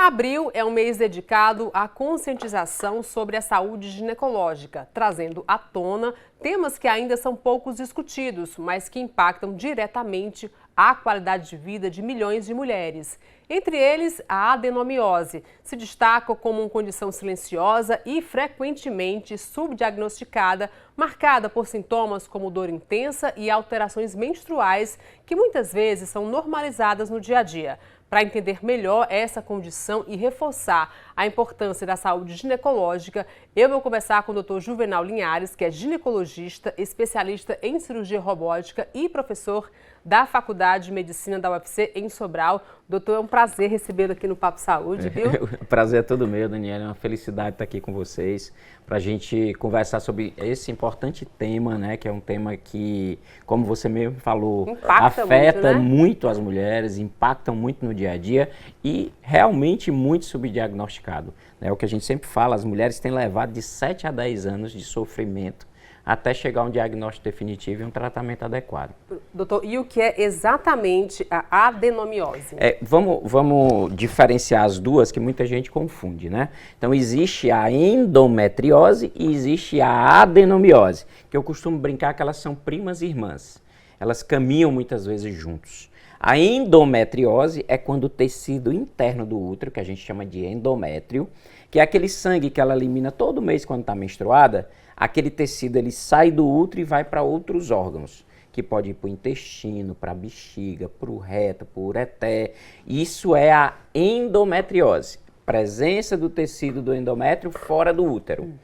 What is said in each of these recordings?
Abril é um mês dedicado à conscientização sobre a saúde ginecológica, trazendo à tona temas que ainda são poucos discutidos, mas que impactam diretamente a qualidade de vida de milhões de mulheres. Entre eles, a adenomiose se destaca como uma condição silenciosa e frequentemente subdiagnosticada, marcada por sintomas como dor intensa e alterações menstruais que muitas vezes são normalizadas no dia a dia. Para entender melhor essa condição e reforçar a importância da saúde ginecológica, eu vou conversar com o Dr. Juvenal Linhares, que é ginecologista, especialista em cirurgia robótica e professor da Faculdade de Medicina da UFC em Sobral. Doutor, é um prazer recebê-lo aqui no Papo Saúde, viu? O prazer é todo meu, Daniela. É uma felicidade estar aqui com vocês para a gente conversar sobre esse importante tema, né? Que é um tema que, como você mesmo falou, afeta muito as mulheres, impactam muito no dia a dia e realmente muito subdiagnosticado. É o que a gente sempre fala, as mulheres têm levado de 7 a 10 anos de sofrimento até chegar a um diagnóstico definitivo e um tratamento adequado. Doutor, e o que é exatamente a adenomiose? Vamos diferenciar as duas, que muita gente confunde, né? Então, existe a endometriose e existe a adenomiose, que eu costumo brincar que elas são primas e irmãs. Elas caminham muitas vezes juntos. A endometriose é quando o tecido interno do útero, que a gente chama de endométrio, que é aquele sangue que ela elimina todo mês quando está menstruada, aquele tecido ele sai do útero e vai para outros órgãos, que pode ir para o intestino, para a bexiga, para o reto, para o ureter. Isso é a endometriose, presença do tecido do endométrio fora do útero.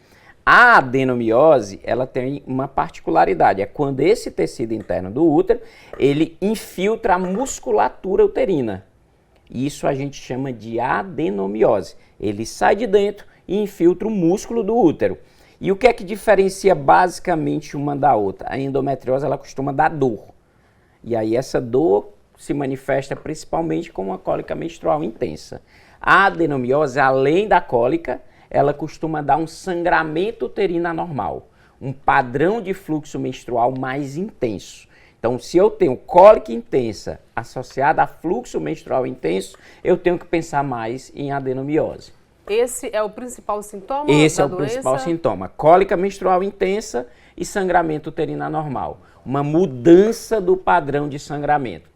A adenomiose, ela tem uma particularidade, é quando esse tecido interno do útero, ele infiltra a musculatura uterina. Isso a gente chama de adenomiose. Ele sai de dentro e infiltra o músculo do útero. E o que é que diferencia basicamente uma da outra? A endometriose, ela costuma dar dor. E aí essa dor se manifesta principalmente com uma cólica menstrual intensa. A adenomiose, além da cólica, ela costuma dar um sangramento uterino anormal, um padrão de fluxo menstrual mais intenso. Então, se eu tenho cólica intensa associada a fluxo menstrual intenso, eu tenho que pensar mais em adenomiose. Esse é o principal sintoma da doença? Esse é o principal sintoma. Cólica menstrual intensa e sangramento uterino anormal. Uma mudança do padrão de sangramento.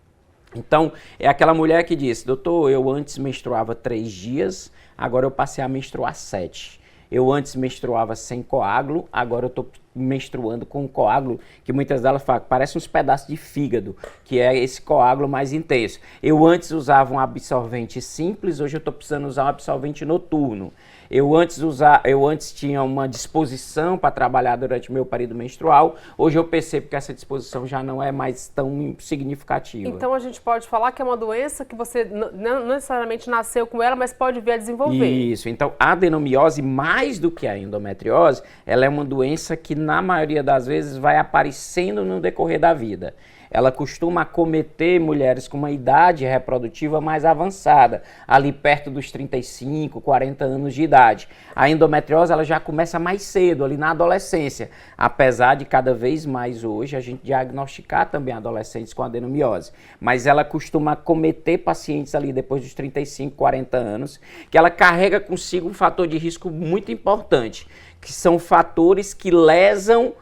Então, é aquela mulher que diz, doutor, eu antes menstruava 3 dias, agora eu passei a menstruar 7. Eu antes menstruava sem coágulo, agora eu estou menstruando com coágulo, que muitas delas falam, parece uns pedaços de fígado, que é esse coágulo mais intenso. Eu antes usava um absorvente simples, hoje eu estou precisando usar um absorvente noturno. Eu antes tinha uma disposição para trabalhar durante o meu período menstrual, hoje eu percebo que essa disposição já não é mais tão significativa. Então a gente pode falar que é uma doença que você não necessariamente nasceu com ela, mas pode vir a desenvolver. Isso, então a adenomiose, mais do que a endometriose, ela é uma doença que na maioria das vezes vai aparecendo no decorrer da vida. Ela costuma acometer mulheres com uma idade reprodutiva mais avançada, ali perto dos 35, 40 anos de idade. A endometriose ela já começa mais cedo, ali na adolescência, apesar de cada vez mais hoje a gente diagnosticar também adolescentes com adenomiose. Mas ela costuma acometer pacientes ali depois dos 35, 40 anos, que ela carrega consigo um fator de risco muito importante, que são fatores que lesam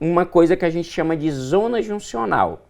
uma coisa que a gente chama de zona juncional.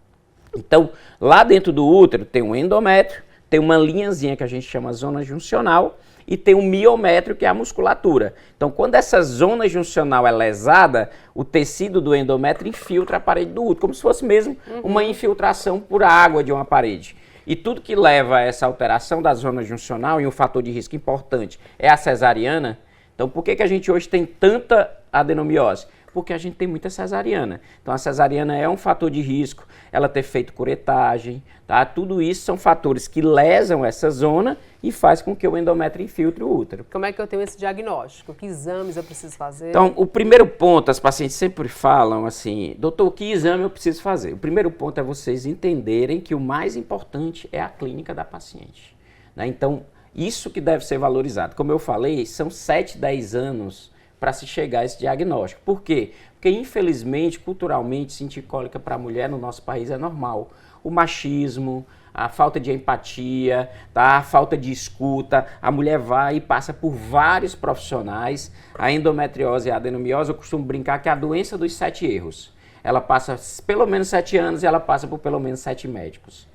Então, lá dentro do útero tem um endométrio, tem uma linhazinha que a gente chama zona juncional e tem um miométrio, que é a musculatura. Então, quando essa zona juncional é lesada, o tecido do endométrio infiltra a parede do útero, como se fosse mesmo uma infiltração por água de uma parede. E tudo que leva a essa alteração da zona juncional, e um fator de risco importante, é a cesariana. Então, por que a gente hoje tem tanta adenomiose? Porque a gente tem muita cesariana. Então, a cesariana é um fator de risco, ela ter feito curetagem, tá? Tudo isso são fatores que lesam essa zona e faz com que o endométrio infiltre o útero. Como é que eu tenho esse diagnóstico? Que exames eu preciso fazer? Então, o primeiro ponto, as pacientes sempre falam assim, doutor, que exame eu preciso fazer? O primeiro ponto é vocês entenderem que o mais importante é a clínica da paciente, né? Então, isso que deve ser valorizado. Como eu falei, são 7, 10 anos para se chegar a esse diagnóstico. Por quê? Porque, infelizmente, culturalmente, sentir cólica para a mulher no nosso país é normal. O machismo, a falta de empatia, tá? A falta de escuta. A mulher vai e passa por vários profissionais. A endometriose e a adenomiose, eu costumo brincar que é a doença dos 7 erros. Ela passa pelo menos 7 anos e ela passa por pelo menos 7 médicos.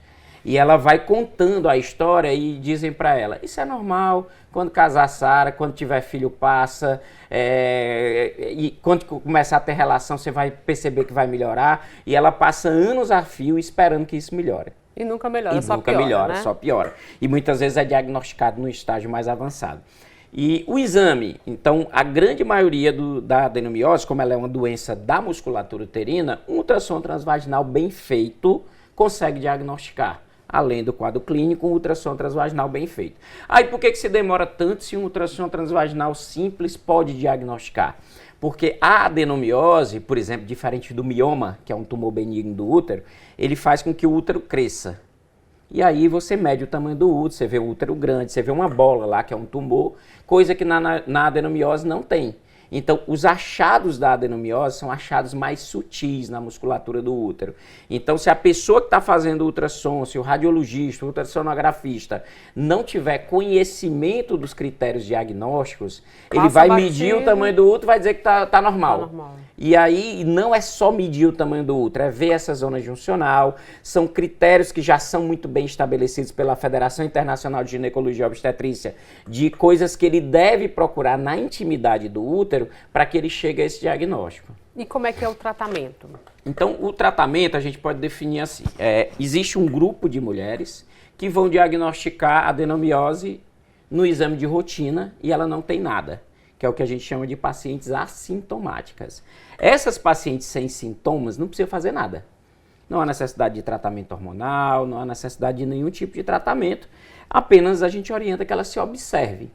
E ela vai contando a história e dizem para ela, isso é normal, quando casar Sara, quando tiver filho passa, e quando começar a ter relação você vai perceber que vai melhorar, e ela passa anos a fio esperando que isso melhore. E nunca melhora, e só nunca piora, melhora, né? só piora. E muitas vezes é diagnosticado no estágio mais avançado. E o exame, então, a grande maioria da adenomiose, como ela é uma doença da musculatura uterina, um ultrassom transvaginal bem feito consegue diagnosticar. Além do quadro clínico, um ultrassom transvaginal bem feito. Aí por que se demora tanto se um ultrassom transvaginal simples pode diagnosticar? Porque a adenomiose, por exemplo, diferente do mioma, que é um tumor benigno do útero, ele faz com que o útero cresça. E aí você mede o tamanho do útero, você vê o útero grande, você vê uma bola lá, que é um tumor, coisa que na adenomiose não tem. Então, os achados da adenomiose são achados mais sutis na musculatura do útero. Então, se a pessoa que está fazendo o ultrassom, se o radiologista, o ultrassonografista, não tiver conhecimento dos critérios diagnósticos, ele vai medir o tamanho do útero e vai dizer que tá normal. Tá normal. E aí, não é só medir o tamanho do útero, é ver essa zona juncional. São critérios que já são muito bem estabelecidos pela Federação Internacional de Ginecologia e Obstetrícia, de coisas que ele deve procurar na intimidade do útero, para que ele chegue a esse diagnóstico. E como é que é o tratamento? Então, o tratamento a gente pode definir assim. Existe um grupo de mulheres que vão diagnosticar adenomiose no exame de rotina e ela não tem nada, que é o que a gente chama de pacientes assintomáticas. Essas pacientes sem sintomas não precisam fazer nada. Não há necessidade de tratamento hormonal, não há necessidade de nenhum tipo de tratamento, apenas a gente orienta que ela se observe,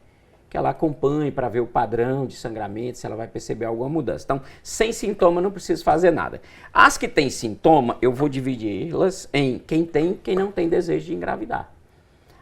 que ela acompanhe para ver o padrão de sangramento, se ela vai perceber alguma mudança. Então, sem sintoma, não preciso fazer nada. As que têm sintoma, eu vou dividi-las em quem tem e quem não tem desejo de engravidar.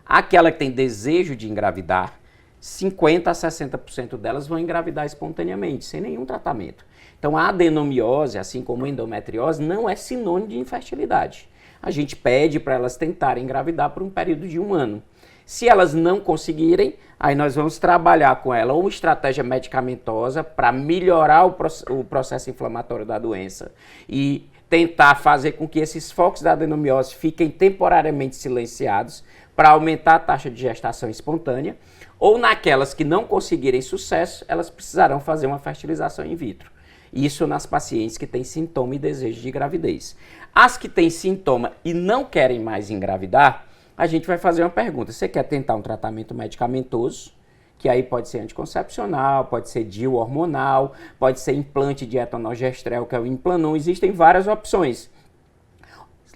Aquela que tem desejo de engravidar, 50% a 60% delas vão engravidar espontaneamente, sem nenhum tratamento. Então, a adenomiose, assim como a endometriose, não é sinônimo de infertilidade. A gente pede para elas tentarem engravidar por um período de 1 ano. Se elas não conseguirem, aí nós vamos trabalhar com ela uma estratégia medicamentosa para melhorar o processo inflamatório da doença e tentar fazer com que esses focos da adenomiose fiquem temporariamente silenciados para aumentar a taxa de gestação espontânea, ou naquelas que não conseguirem sucesso, elas precisarão fazer uma fertilização in vitro. Isso nas pacientes que têm sintoma e desejo de gravidez. As que têm sintoma e não querem mais engravidar, a gente vai fazer uma pergunta. Você quer tentar um tratamento medicamentoso, que aí pode ser anticoncepcional, pode ser DIU hormonal, pode ser implante de etonogestrel, que é o Implanon, existem várias opções.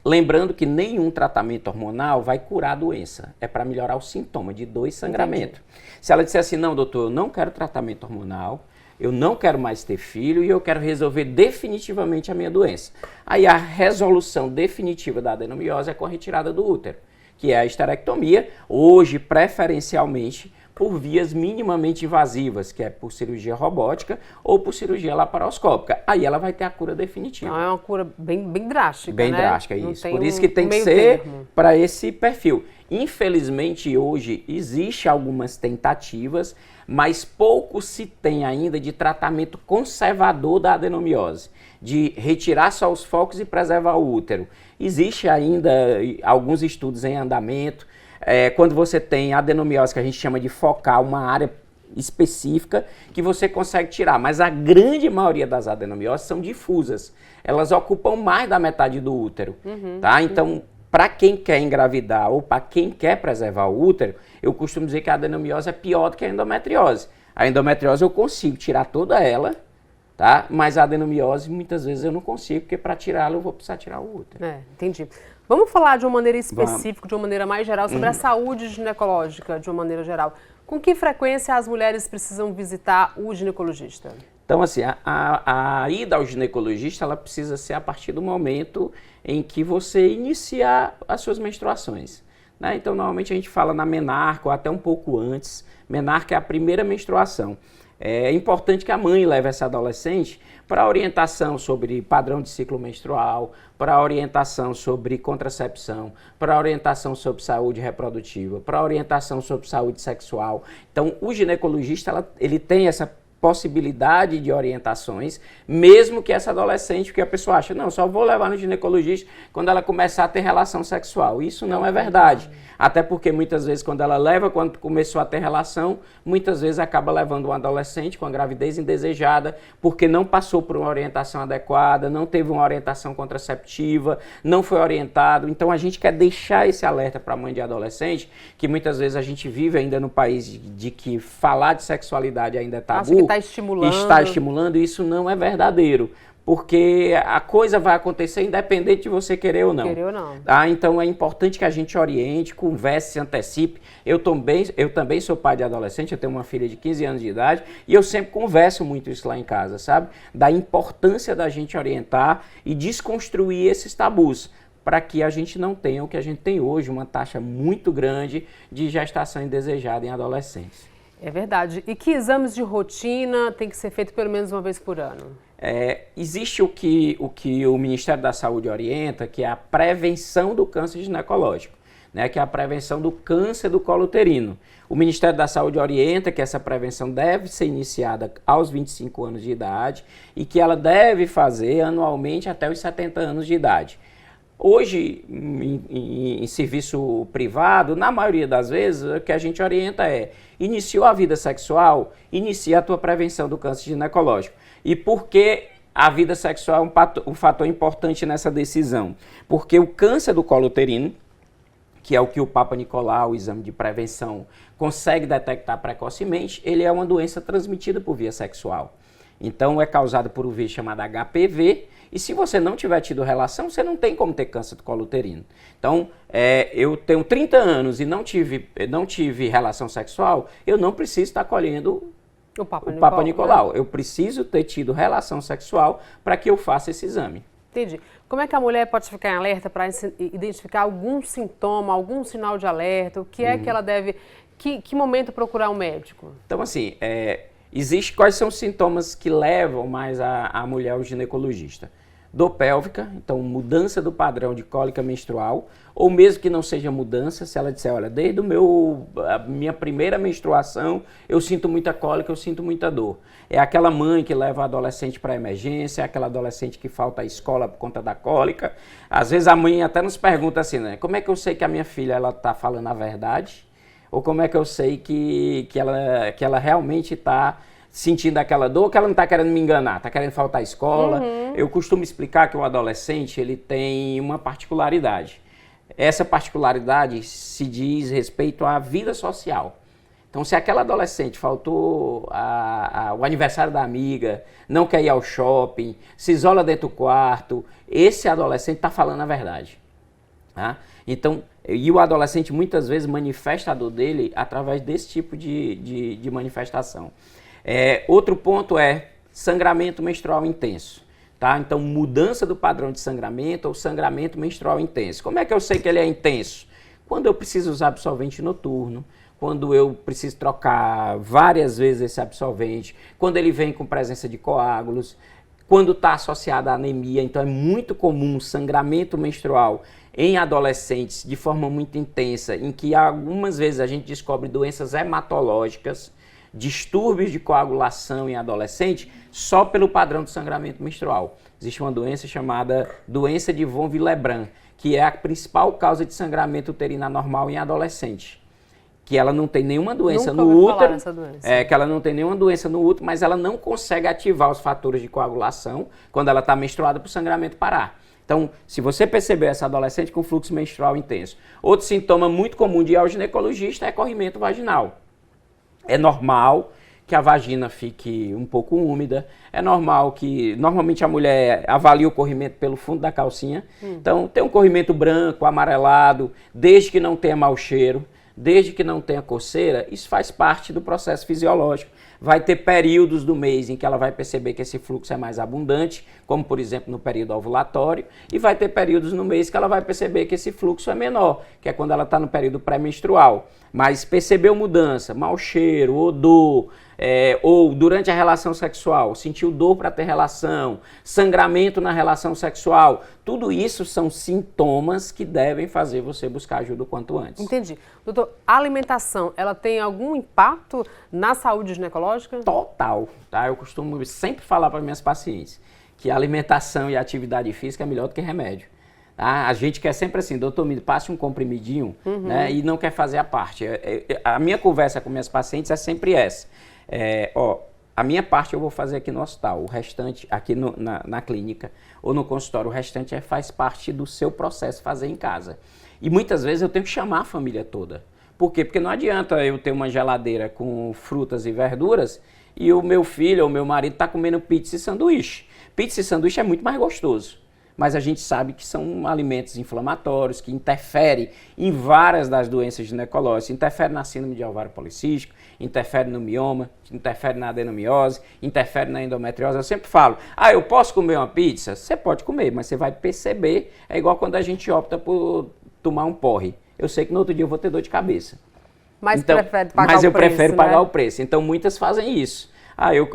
Lembrando que nenhum tratamento hormonal vai curar a doença, é para melhorar o sintoma de dor e sangramento. Se ela disser assim, não, doutor, eu não quero tratamento hormonal, eu não quero mais ter filho e eu quero resolver definitivamente a minha doença. Aí a resolução definitiva da adenomiose é com a retirada do útero, que é a esterectomia, hoje preferencialmente por vias minimamente invasivas, que é por cirurgia robótica ou por cirurgia laparoscópica. Aí ela vai ter a cura definitiva. Não, é uma cura bem drástica, bem né? drástica, isso. Por isso que tem que ser para esse perfil. Infelizmente, hoje, existe algumas tentativas, mas pouco se tem ainda de tratamento conservador da adenomiose, de retirar só os focos e preservar o útero. Existe ainda alguns estudos em andamento. Quando você tem adenomiose, que a gente chama de focal, uma área específica que você consegue tirar, mas a grande maioria das adenomioses são difusas. Elas ocupam mais da metade do útero, tá? Então, para quem quer engravidar ou para quem quer preservar o útero, eu costumo dizer que a adenomiose é pior do que a endometriose. A endometriose eu consigo tirar toda ela, tá? Mas a adenomiose muitas vezes eu não consigo, porque para tirá-la eu vou precisar tirar o útero. Entendi. Vamos falar de uma maneira específica, de uma maneira mais geral, sobre a saúde ginecológica, de uma maneira geral. Com que frequência as mulheres precisam visitar o ginecologista? Então, assim, a ida ao ginecologista, ela precisa ser a partir do momento em que você iniciar as suas menstruações, né? Então, normalmente a gente fala na menarca ou até um pouco antes. Menarca é a primeira menstruação. é importante que a mãe leve essa adolescente para orientação sobre padrão de ciclo menstrual, para orientação sobre contracepção, para orientação sobre saúde reprodutiva, para orientação sobre saúde sexual. Então, o ginecologista, ele tem essa possibilidade de orientações, mesmo que essa adolescente, porque a pessoa acha, não, só vou levar no ginecologista quando ela começar a ter relação sexual. Isso não é verdade. Até porque muitas vezes quando ela leva, quando começou a ter relação, muitas vezes acaba levando um adolescente com a gravidez indesejada, porque não passou por uma orientação adequada, não teve uma orientação contraceptiva, não foi orientado. Então a gente quer deixar esse alerta para a mãe de adolescente, que muitas vezes a gente vive ainda no país de que falar de sexualidade ainda é tabu. Acho que está estimulando. Está estimulando, isso não é verdadeiro. Porque a coisa vai acontecer independente de você querer ou não. Querer ou não. Tá? Então é importante que a gente oriente, converse, se antecipe. Eu também sou pai de adolescente, eu tenho uma filha de 15 anos de idade e eu sempre converso muito isso lá em casa, sabe? Da importância da gente orientar e desconstruir esses tabus, para que a gente não tenha o que a gente tem hoje, uma taxa muito grande de gestação indesejada em adolescentes. É verdade. E que exames de rotina tem que ser feito pelo menos uma vez por ano? Existe o que o Ministério da Saúde orienta, que é a prevenção do câncer ginecológico, né, que é a prevenção do câncer do colo uterino. O Ministério da Saúde orienta que essa prevenção deve ser iniciada aos 25 anos de idade e que ela deve fazer anualmente até os 70 anos de idade. Hoje, em serviço privado, na maioria das vezes, o que a gente orienta é: iniciou a vida sexual, inicia a tua prevenção do câncer ginecológico. E por que a vida sexual é um fator importante nessa decisão? Porque o câncer do colo uterino, que é o que o Papa Nicolau, o exame de prevenção, consegue detectar precocemente, ele é uma doença transmitida por via sexual. Então é causado por um vírus chamado HPV, e se você não tiver tido relação, você não tem como ter câncer do colo uterino. Então, eu tenho 30 anos e não tive relação sexual, eu não preciso estar colhendo o Papa Nicolau. Né? Eu preciso ter tido relação sexual para que eu faça esse exame. Entendi. Como é que a mulher pode ficar em alerta para identificar algum sintoma, algum sinal de alerta? O que é que ela deve... Que momento procurar um médico? Então, assim, quais são os sintomas que levam mais a mulher ao ginecologista? Dor pélvica, então mudança do padrão de cólica menstrual, ou mesmo que não seja mudança, se ela disser, olha, desde a minha primeira menstruação, eu sinto muita cólica, eu sinto muita dor. É aquela mãe que leva a adolescente para a emergência, é aquela adolescente que falta à escola por conta da cólica. Às vezes a mãe até nos pergunta assim, né, como é que eu sei que a minha filha está falando a verdade? Ou como é que eu sei que ela realmente está sentindo aquela dor, que ela não está querendo me enganar, está querendo faltar à escola. Eu costumo explicar que o adolescente ele tem uma particularidade. Essa particularidade se diz respeito à vida social. Então, se aquela adolescente faltou o aniversário da amiga, não quer ir ao shopping, se isola dentro do quarto, esse adolescente está falando a verdade. Tá? Então, e o adolescente muitas vezes manifesta a dor dele através desse tipo de manifestação. Outro ponto é sangramento menstrual intenso. Tá? Então, mudança do padrão de sangramento ou sangramento menstrual intenso. Como é que eu sei que ele é intenso? Quando eu preciso usar absorvente noturno, quando eu preciso trocar várias vezes esse absorvente, quando ele vem com presença de coágulos, quando está associado à anemia. Então, é muito comum sangramento menstrual em adolescentes de forma muito intensa, em que algumas vezes a gente descobre doenças hematológicas, distúrbios de coagulação em adolescente, só pelo padrão de sangramento menstrual. Existe uma doença chamada doença de von Willebrand, que é a principal causa de sangramento uterino anormal em adolescente. Que ela não tem nenhuma doença no útero, que ela não tem nenhuma doença no útero, mas ela não consegue ativar os fatores de coagulação quando ela está menstruada para o sangramento parar. Então, se você perceber essa adolescente com fluxo menstrual intenso, outro sintoma muito comum de ir ao ginecologista é corrimento vaginal. É normal que a vagina fique um pouco úmida, é normal que, normalmente a mulher avalia o corrimento pelo fundo da calcinha, então tem um corrimento branco, amarelado, desde que não tenha mau cheiro, desde que não tenha coceira, isso faz parte do processo fisiológico. Vai ter períodos do mês em que ela vai perceber que esse fluxo é mais abundante, como por exemplo no período ovulatório, e vai ter períodos no mês que ela vai perceber que esse fluxo é menor, que é quando ela está no período pré-menstrual. Mas percebeu mudança, mau cheiro, odor, ou durante a relação sexual, sentiu dor para ter relação, sangramento na relação sexual, tudo isso são sintomas que devem fazer você buscar ajuda o quanto antes. Entendi. Doutor, a alimentação, ela tem algum impacto na saúde ginecológica? Total, tá? Eu costumo sempre falar para minhas pacientes que a alimentação e a atividade física é melhor do que remédio. Tá? A gente quer sempre assim, doutor, me passe um comprimidinho, né, e não quer fazer a parte. A minha conversa com minhas pacientes é sempre essa. A minha parte eu vou fazer aqui no hospital, o restante aqui na clínica ou no consultório, o restante faz parte do seu processo fazer em casa. E muitas vezes eu tenho que chamar a família toda. Por quê? Porque não adianta eu ter uma geladeira com frutas e verduras e o meu filho ou meu marido está comendo pizza e sanduíche. Pizza e sanduíche é muito mais gostoso. Mas a gente sabe que são alimentos inflamatórios, que interferem em várias das doenças ginecológicas, interferem na síndrome de ovário policístico, interferem no mioma, interferem na adenomiose, interferem na endometriose. Eu sempre falo, eu posso comer uma pizza? Você pode comer, mas você vai perceber, é igual quando a gente opta por tomar um porre. Eu sei que no outro dia eu vou ter dor de cabeça. Mas eu prefiro pagar o preço. Então muitas fazem isso.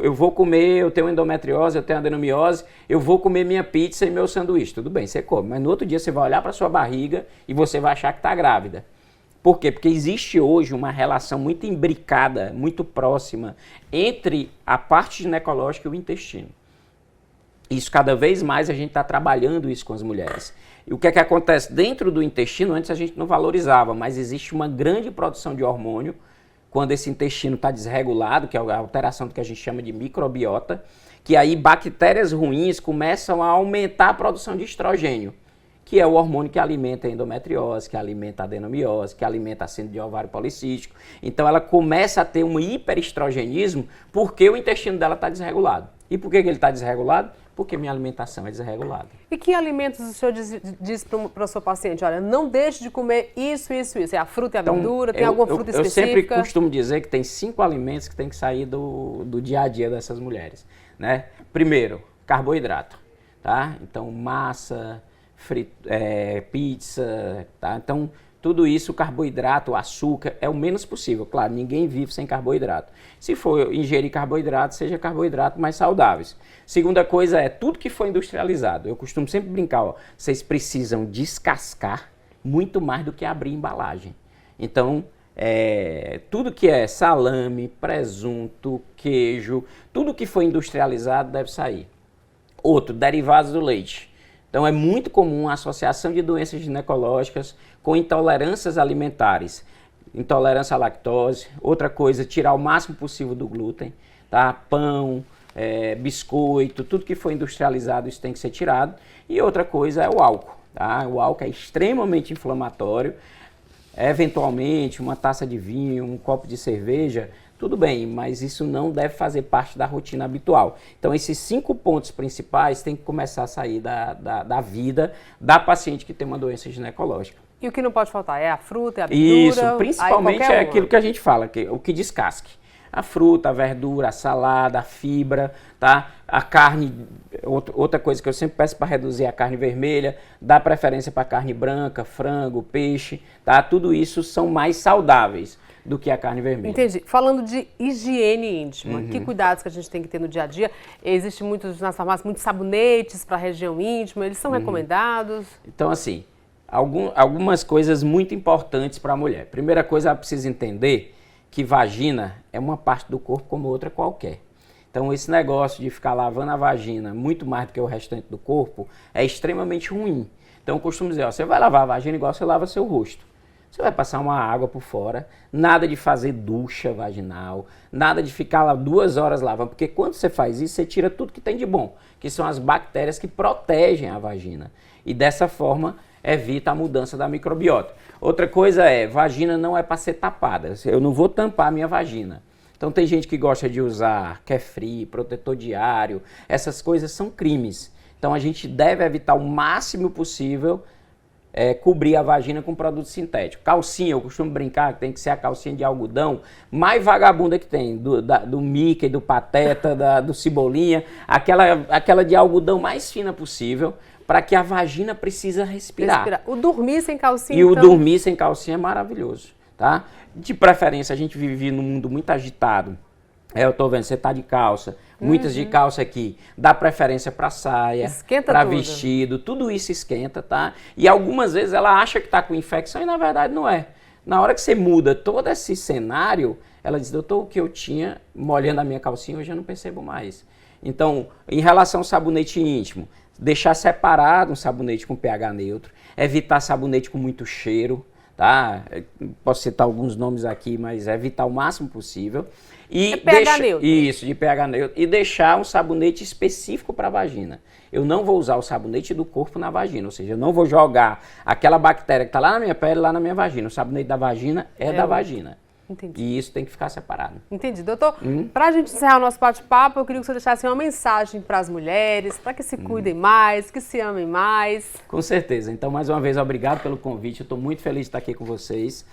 Eu vou comer, eu tenho endometriose, eu tenho adenomiose, eu vou comer minha pizza e meu sanduíche. Tudo bem, você come, mas no outro dia você vai olhar para sua barriga e você vai achar que está grávida. Por quê? Porque existe hoje uma relação muito imbricada, muito próxima entre a parte ginecológica e o intestino. Isso cada vez mais a gente está trabalhando isso com as mulheres. E o que é que acontece? Dentro do intestino, antes a gente não valorizava, mas existe uma grande produção de hormônio quando esse intestino está desregulado, que é a alteração do que a gente chama de microbiota, que aí bactérias ruins começam a aumentar a produção de estrogênio, que é o hormônio que alimenta a endometriose, que alimenta a adenomiose, que alimenta a síndrome de ovário policístico. Então ela começa a ter um hiperestrogenismo porque o intestino dela está desregulado. E por que ele está desregulado? Porque minha alimentação é desregulada. E que alimentos o senhor diz para o seu paciente? Olha, não deixe de comer isso. É a fruta e a verdura? Tem alguma fruta específica? Eu sempre costumo dizer que tem 5 alimentos que tem que sair do dia a dia dessas mulheres, né? Primeiro, carboidrato, tá? Então, massa, pizza, tá? Então, tudo isso, carboidrato, açúcar, é o menos possível. Claro, ninguém vive sem carboidrato. Se for ingerir carboidrato, seja carboidrato mais saudáveis. Segunda coisa é tudo que for industrializado. Eu costumo sempre brincar, vocês precisam descascar muito mais do que abrir embalagem. Então, tudo que é salame, presunto, queijo, tudo que for industrializado deve sair. Outro, derivados do leite. Então é muito comum a associação de doenças ginecológicas com intolerâncias alimentares. Intolerância à lactose, outra coisa, tirar o máximo possível do glúten, tá? Pão, biscoito, tudo que for industrializado isso tem que ser tirado. E outra coisa é o álcool, tá? O álcool é extremamente inflamatório, eventualmente uma taça de vinho, um copo de cerveja, tudo bem, mas isso não deve fazer parte da rotina habitual. Então, esses 5 pontos principais têm que começar a sair da vida da paciente que tem uma doença ginecológica. E o que não pode faltar? É a fruta, é a verdura? Isso, principalmente é aquilo que a gente fala, o que descasque. A fruta, a verdura, a salada, a fibra, tá? A carne, outra coisa que eu sempre peço para reduzir é a carne vermelha, dá preferência para carne branca, frango, peixe, tá? Tudo isso são mais saudáveis do que a carne vermelha. Entendi. Falando de higiene íntima, que cuidados que a gente tem que ter no dia a dia? Existem nas farmácias muitos sabonetes para a região íntima, eles são recomendados? Então, assim, algumas coisas muito importantes para a mulher. Primeira coisa, ela precisa entender que vagina é uma parte do corpo como outra qualquer. Então, esse negócio de ficar lavando a vagina muito mais do que o restante do corpo é extremamente ruim. Então, eu costumo dizer, você vai lavar a vagina igual você lava seu rosto. Você vai passar uma água por fora, nada de fazer ducha vaginal, nada de ficar lá 2 horas lavando, porque quando você faz isso, você tira tudo que tem de bom, que são as bactérias que protegem a vagina. E dessa forma, evita a mudança da microbiota. Outra coisa vagina não é para ser tapada, eu não vou tampar a minha vagina. Então tem gente que gosta de usar Carefree, protetor diário, essas coisas são crimes. Então a gente deve evitar o máximo possível cobrir a vagina com produto sintético. Calcinha, eu costumo brincar que tem que ser a calcinha de algodão mais vagabunda que tem, do Mickey, do Pateta, do Cebolinha, aquela de algodão mais fina possível, para que a vagina precisa respirar. O dormir sem calcinha, E o dormir sem calcinha é maravilhoso, tá? De preferência, a gente vive num mundo muito agitado. Eu tô vendo, você tá de calça, muitas de calça aqui, dá preferência para saia, para vestido, tudo isso esquenta, tá? E algumas vezes ela acha que tá com infecção e na verdade não é. Na hora que você muda todo esse cenário, ela diz, doutor, o que eu tinha molhando a minha calcinha hoje eu não percebo mais. Então, em relação ao sabonete íntimo, deixar separado um sabonete com pH neutro, evitar sabonete com muito cheiro, tá? Posso citar alguns nomes aqui, mas evitar o máximo possível. E pH neutro. Isso, de pH neutro. E deixar um sabonete específico para a vagina. Eu não vou usar o sabonete do corpo na vagina, ou seja, eu não vou jogar aquela bactéria que está lá na minha pele, lá na minha vagina. O sabonete da vagina é da vagina. Entendi. E isso tem que ficar separado. Entendi. Doutor, para a gente encerrar o nosso bate-papo, eu queria que você deixasse uma mensagem para as mulheres, para que se cuidem mais, que se amem mais. Com certeza. Então, mais uma vez, obrigado pelo convite. Eu estou muito feliz de estar aqui com vocês.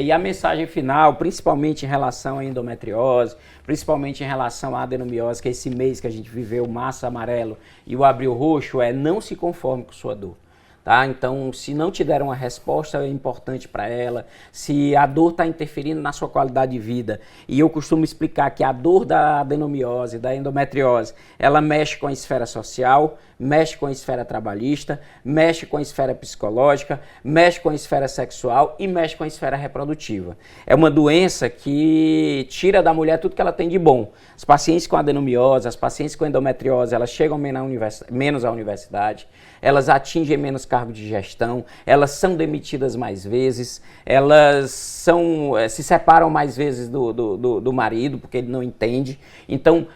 E a mensagem final, principalmente em relação à endometriose, principalmente em relação à adenomiose, que é esse mês que a gente viveu, o março amarelo e o abril roxo, não se conforme com sua dor. Tá? Então, se não te deram uma resposta importante para ela, se a dor está interferindo na sua qualidade de vida, e eu costumo explicar que a dor da adenomiose, da endometriose, ela mexe com a esfera social, mexe com a esfera trabalhista, mexe com a esfera psicológica, mexe com a esfera sexual e mexe com a esfera reprodutiva. É uma doença que tira da mulher tudo que ela tem de bom. As pacientes com adenomiose, as pacientes com endometriose, elas chegam menos à universidade, elas atingem menos cargo de gestão, elas são demitidas mais vezes, elas se separam mais vezes do marido, porque ele não entende. Então,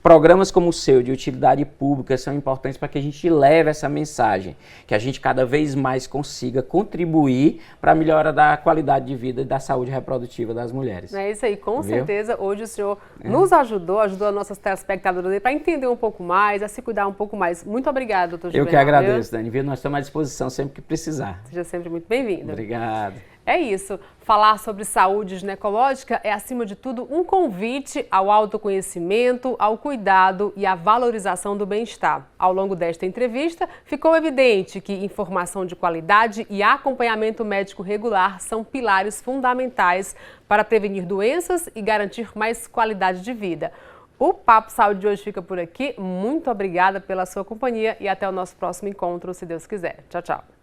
programas como o seu, de utilidade pública, são importantes para que a gente leve essa mensagem, que a gente cada vez mais consiga contribuir para a melhora da qualidade de vida e da saúde reprodutiva das mulheres. É isso aí, com certeza. Hoje o senhor nos ajudou as nossas telespectadoras para entender um pouco mais, a se cuidar um pouco mais. Muito obrigado, doutor Juvenal. Eu que agradeço, Dani. Nós estamos à disposição sempre que precisar. Seja sempre muito bem-vindo. Obrigado. É isso. Falar sobre saúde ginecológica é, acima de tudo, um convite ao autoconhecimento, ao cuidado e à valorização do bem-estar. Ao longo desta entrevista, ficou evidente que informação de qualidade e acompanhamento médico regular são pilares fundamentais para prevenir doenças e garantir mais qualidade de vida. O Papo Saúde de hoje fica por aqui. Muito obrigada pela sua companhia e até o nosso próximo encontro, se Deus quiser. Tchau, tchau.